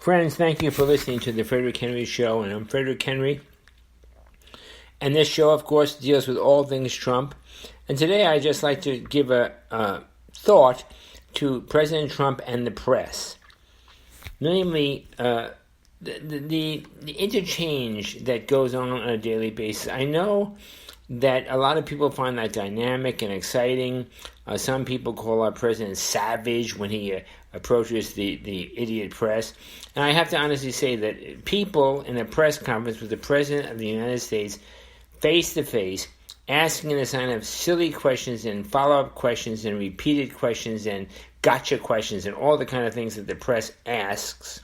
Friends, thank you for listening to the Frederick Henry Show, and I'm Frederick Henry. And this show, of course, deals with all things Trump. And today I'd just like to give a thought to President Trump and the press. Namely, the interchange that goes on a daily basis. I know that a lot of people find that dynamic and exciting. Some people call our president savage when he approaches the idiot press. And I have to honestly say that people in a press conference with the President of the United States face-to-face, asking the kind of silly questions and follow-up questions and repeated questions and gotcha questions and all the kind of things that the press asks,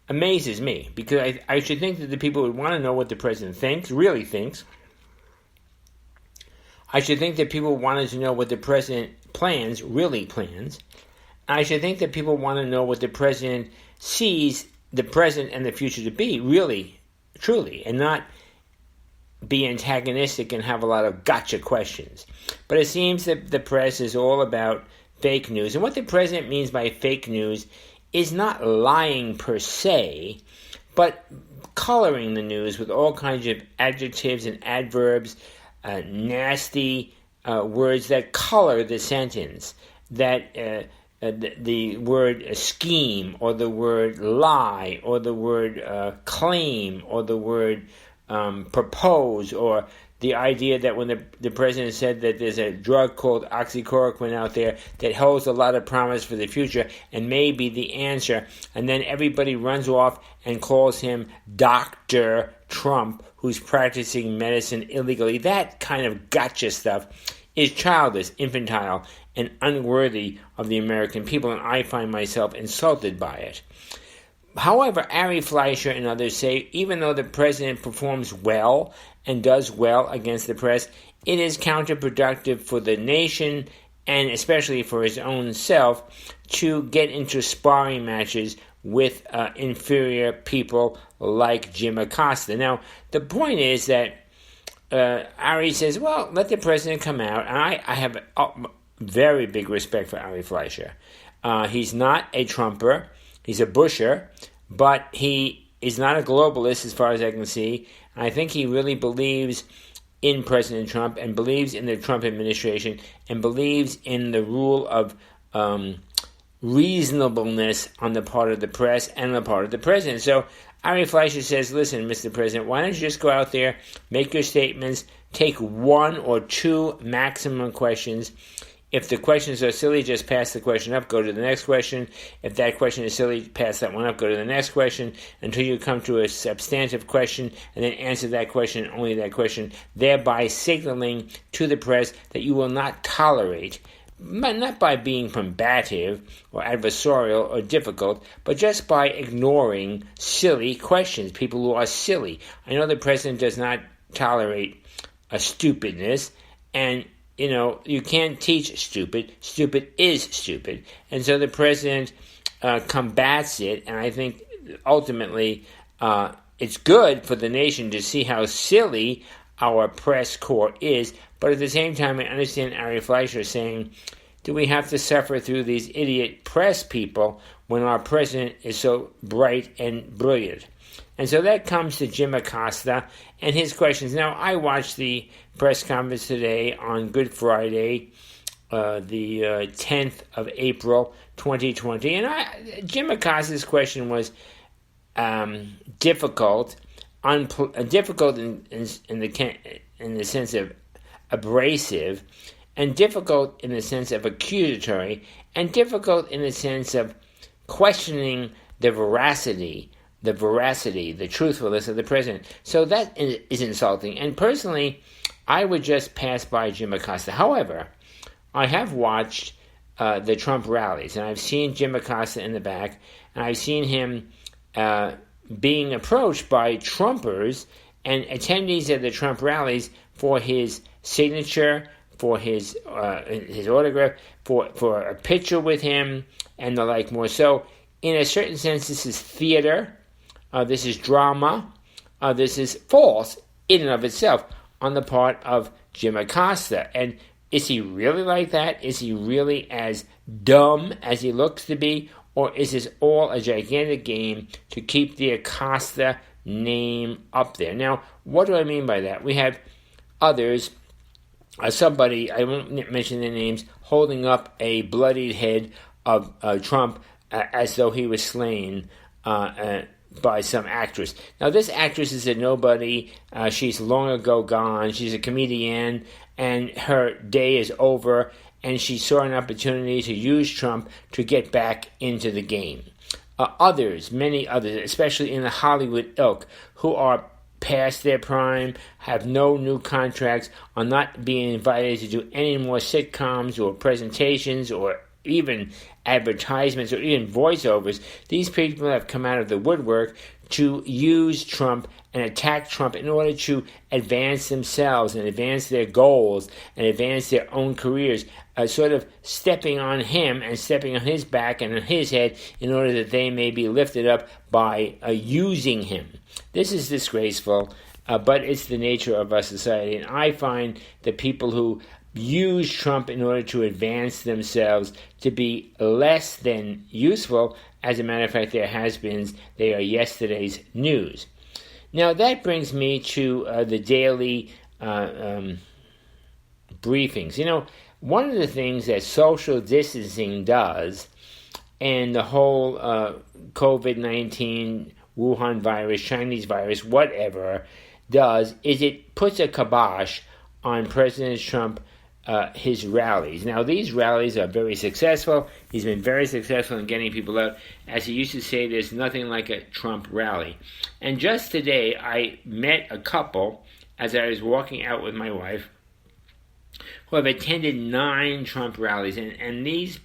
amazes me. Because I should think that the people would want to know what the president thinks, really thinks. I should think that people wanted to know what the president plans, really plans. I should think that people want to know what the president sees the present and the future to be, really, truly, and not be antagonistic and have a lot of gotcha questions. But it seems that the press is all about fake news. And what the president means by fake news is not lying per se, but coloring the news with all kinds of adjectives and adverbs, nasty words that color the sentence, that the word scheme, or the word lie, or the word claim, or the word propose, or the idea that when the president said that there's a drug called oxychloroquine out there that holds a lot of promise for the future and may be the answer, and then everybody runs off and calls him Dr. Trump, who's practicing medicine illegally. That kind of gotcha stuff is childish, infantile, and unworthy of the American people, and I find myself insulted by it. However, Ari Fleischer and others say even though the president performs well and does well against the press, it is counterproductive for the nation and especially for his own self to get into sparring matches with inferior people like Jim Acosta. Now, the point is that Ari says, well, let the president come out. And I have very big respect for Ari Fleischer. He's not a Trumper. He's a Busher, but he is not a globalist as far as I can see. I think he really believes in President Trump and believes in the Trump administration and believes in the rule of reasonableness on the part of the press and the part of the president. So Ari Fleischer says, listen, Mr. President, why don't you just go out there, make your statements, take one or two maximum questions. If the questions are silly, just pass the question up, go to the next question. If that question is silly, pass that one up, go to the next question, until you come to a substantive question, and then answer that question, only that question, thereby signaling to the press that you will not tolerate, not by being combative or adversarial or difficult, but just by ignoring silly questions, people who are silly. I know the president does not tolerate a stupidness, and you can't teach stupid. Stupid is stupid. And so the president combats it, and I think ultimately it's good for the nation to see how silly our press corps is. But at the same time, I understand Ari Fleischer saying, do we have to suffer through these idiot press people when our president is so bright and brilliant? And so that comes to Jim Acosta and his questions. Now, I watched the press conference today on Good Friday, the 10th of April, 2020. And Jim Acosta's question was difficult difficult in the sense of abrasive, and difficult in the sense of accusatory, and difficult in the sense of questioning the veracity, the truthfulness of the president. So that is insulting. And personally, I would just pass by Jim Acosta. However, I have watched the Trump rallies, and I've seen Jim Acosta in the back, and I've seen him being approached by Trumpers and attendees at the Trump rallies for his signature, for his autograph, for a picture with him, and the like more. So, in a certain sense, this is theater, this is drama, this is false in and of itself on the part of Jim Acosta. And is he really like that? Is he really as dumb as he looks to be? or is this all a gigantic game to keep the Acosta name up there? Now, what do I mean by that? We have others, somebody, I won't mention their names, holding up a bloodied head of Trump as though he was slain by some actress. Now, this actress is a nobody. She's long ago gone. She's a comedian, and her day is over, and she saw an opportunity to use Trump to get back into the game. Others, many others, especially in the Hollywood ilk, who are past their prime, have no new contracts, are not being invited to do any more sitcoms or presentations or even advertisements or even voiceovers. These people have come out of the woodwork to use Trump and attack Trump in order to advance themselves and advance their goals and advance their own careers, sort of stepping on him and stepping on his back and on his head in order that they may be lifted up by using him. This is disgraceful, but it's the nature of our society. And I find the people who use Trump in order to advance themselves to be less than useful. As a matter of fact, they're has-beens. They are yesterday's news. Now, that brings me to the daily briefings. You know, one of the things that social distancing does, and the whole COVID-19, Wuhan virus, Chinese virus, whatever, does, is it puts a kibosh on President Trump, his rallies. Now, these rallies are very successful. He's been very successful in getting people out. As he used to say, there's nothing like a Trump rally. And just today, I met a couple as I was walking out with my wife who have attended 9 Trump rallies. And these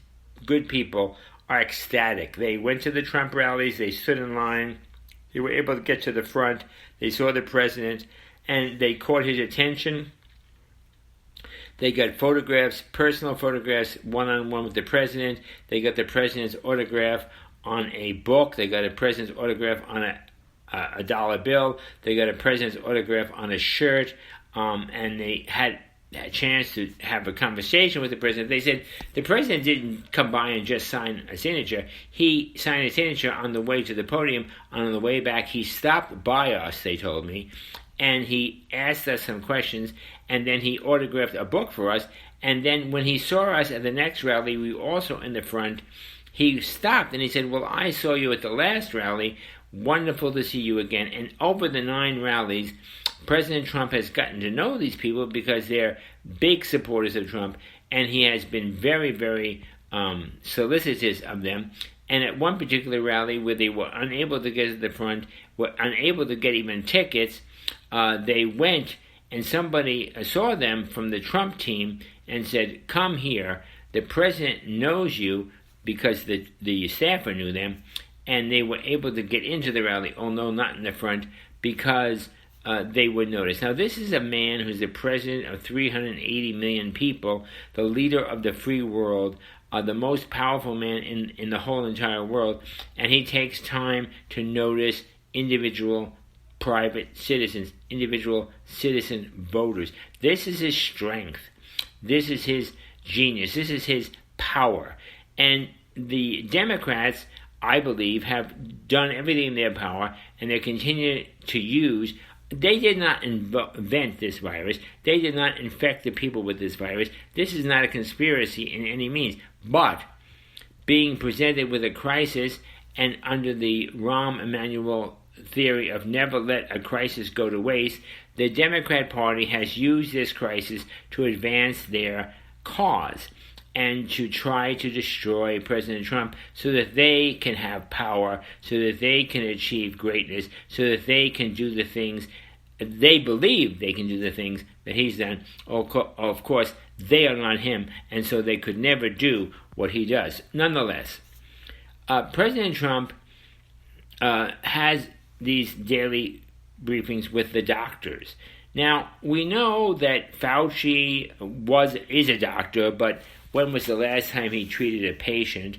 good people are ecstatic. They went to the Trump rallies. They stood in line. They were able to get to the front. They saw the president, and they caught his attention. They got photographs, personal photographs, one-on-one with the president. They got the president's autograph on a book. They got a president's autograph on a dollar bill. They got a president's autograph on a shirt. And they had a chance to have a conversation with the president. They said the president didn't come by and just sign a signature. He signed a signature on the way to the podium. On the way back, he stopped by us, they told me, and he asked us some questions, and then he autographed a book for us. And then when he saw us at the next rally, we were also in the front, he stopped and he said, well, I saw you at the last rally. Wonderful to see you again. And over the 9 rallies, President Trump has gotten to know these people because they're big supporters of Trump, and he has been very, very solicitous of them. And at one particular rally where they were unable to get to the front, were unable to get even tickets, they went and somebody saw them from the Trump team and said, come here. The president knows you, because the staffer knew them, and they were able to get into the rally, although not in the front, because they were noticed. Now, this is a man who's the president of 380 million people, the leader of the free world, the most powerful man in the whole entire world, and he takes time to notice individual private citizens, individual citizen voters. This is his strength. This is his genius. This is his power. And the Democrats, I believe, have done everything in their power, and they continue to use. They did not invent this virus. They did not infect the people with this virus. This is not a conspiracy in any means. But being presented with a crisis, and under the Rahm Emanuel theory of never let a crisis go to waste, the Democrat Party has used this crisis to advance their cause and to try to destroy President Trump so that they can have power, so that they can achieve greatness, so that they can do the things they believe they can do, the things that he's done. Of course, they are not him, and so they could never do what he does. Nonetheless, President Trump has these daily briefings with the doctors. Now, we know that Fauci is a doctor, but when was the last time he treated a patient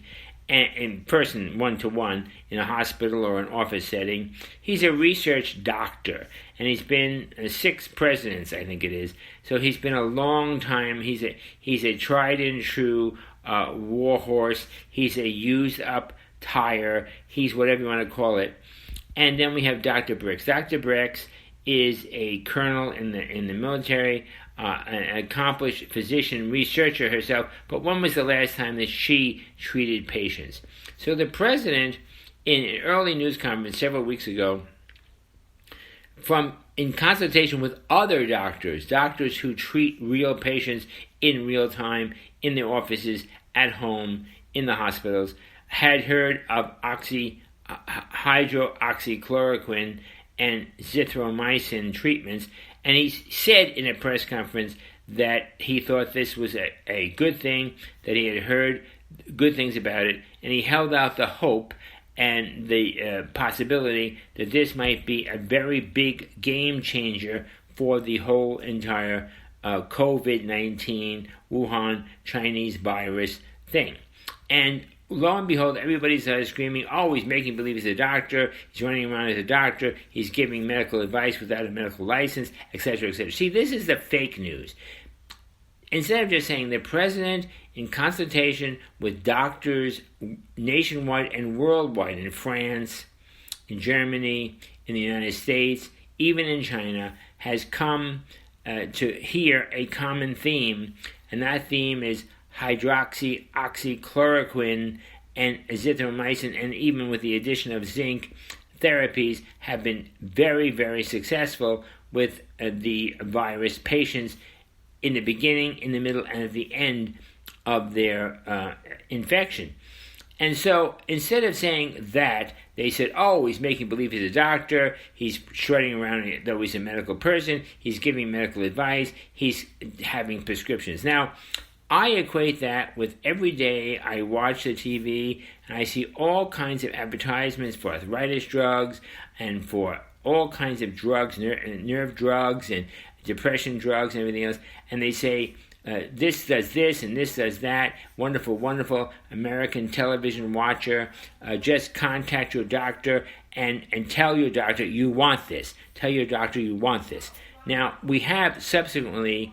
in person, one-to-one, in a hospital or an office setting? He's a research doctor, and he's been 6 presidents, I think it is. So he's been a long time. He's a tried and true war horse. He's a used-up tire, he's whatever you want to call it. And then we have Dr. Briggs. Dr. Briggs is a colonel in the military, an accomplished physician, researcher herself, but when was the last time that she treated patients? So the president, in an early news conference several weeks ago, in consultation with other doctors who treat real patients in real time, in their offices, at home, in the hospitals, had heard of hydroxychloroquine and zithromycin treatments, and he said in a press conference that he thought this was a good thing, that he had heard good things about it, and he held out the hope and the possibility that this might be a very big game changer for the whole entire COVID-19 Wuhan Chinese virus thing. And lo and behold, everybody's screaming, oh, he's making believe he's a doctor, he's running around as a doctor, he's giving medical advice without a medical license, etc., etc. See, this is the fake news. Instead of just saying the president, in consultation with doctors nationwide and worldwide, in France, in Germany, in the United States, even in China, has come to hear a common theme, and that theme is hydroxychloroquine and azithromycin, and even with the addition of zinc, therapies have been very, very successful with the virus patients in the beginning, in the middle, and at the end of their infection. And so instead of saying that, they said, oh, he's making believe he's a doctor, he's strutting around though he's a medical person, he's giving medical advice, he's having prescriptions. Now, I equate that with every day I watch the TV and I see all kinds of advertisements for arthritis drugs and for all kinds of drugs, nerve drugs and depression drugs and everything else, and they say, this does this and this does that. Wonderful, wonderful American television watcher. Just contact your doctor and tell your doctor you want this. Tell your doctor you want this. Now, we have subsequently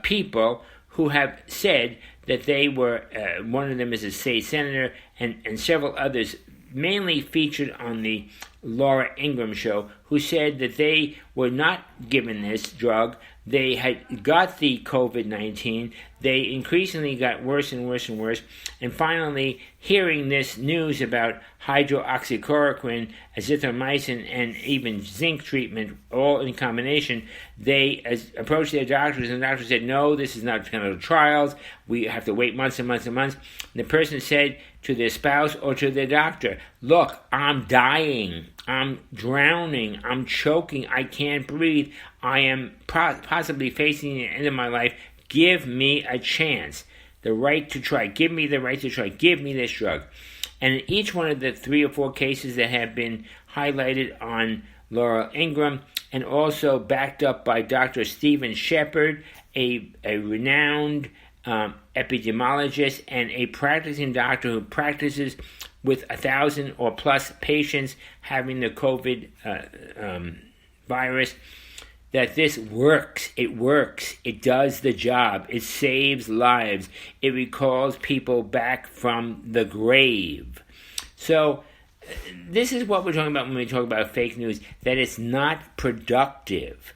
people who have said that they were, one of them is a state senator, and several others, mainly featured on the Laura Ingraham show, who said that they were not given this drug. They had got the COVID-19. They increasingly got worse and worse and worse. And finally, hearing this news about hydroxychloroquine, azithromycin, and even zinc treatment, all in combination, they approached their doctors, and the doctor said, no, this is not clinical trials. We have to wait months and months and months. And the person said to their spouse or to their doctor, look, I'm dying. I'm drowning. I'm choking. I can't breathe. I am possibly facing the end of my life. Give me a chance. The right to try. Give me the right to try. Give me this drug. And in each one of the 3 or 4 cases that have been highlighted on Laura Ingraham, and also backed up by Dr. Stephen Shepard, a renowned epidemiologist and a practicing doctor who practices with 1,000 or plus patients having the COVID virus, that this works. It works. It does the job. It saves lives. It recalls people back from the grave. So this is what we're talking about when we talk about fake news, that it's not productive.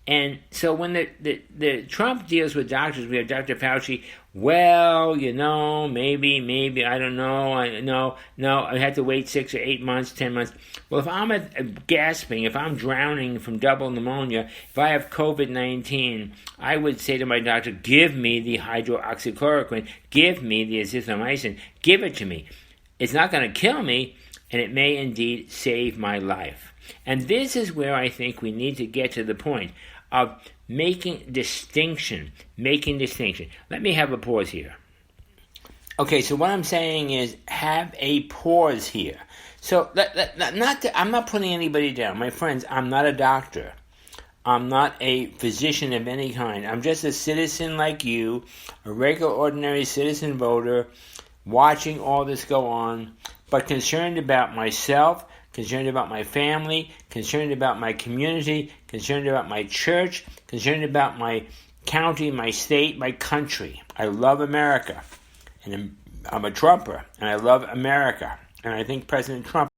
And so when the Trump deals with doctors, we have Dr. Fauci, well, maybe, I don't know, no, I had to wait 6 or 8 months, 10 months. Well, if I'm gasping, if I'm drowning from double pneumonia, if I have COVID-19, I would say to my doctor, give me the hydroxychloroquine, give me the azithromycin, give it to me. It's not going to kill me, and it may indeed save my life. And this is where I think we need to get to the point of making distinction. Let me have a pause here. Okay, so what I'm saying is have a pause here. So I'm not putting anybody down. My friends, I'm not a doctor. I'm not a physician of any kind. I'm just a citizen like you, a regular, ordinary citizen voter, watching all this go on, but concerned about myself, concerned about my family, concerned about my community, concerned about my church, concerned about my county, my state, my country. I love America, and I'm a Trumper, and I love America. And I think President Trump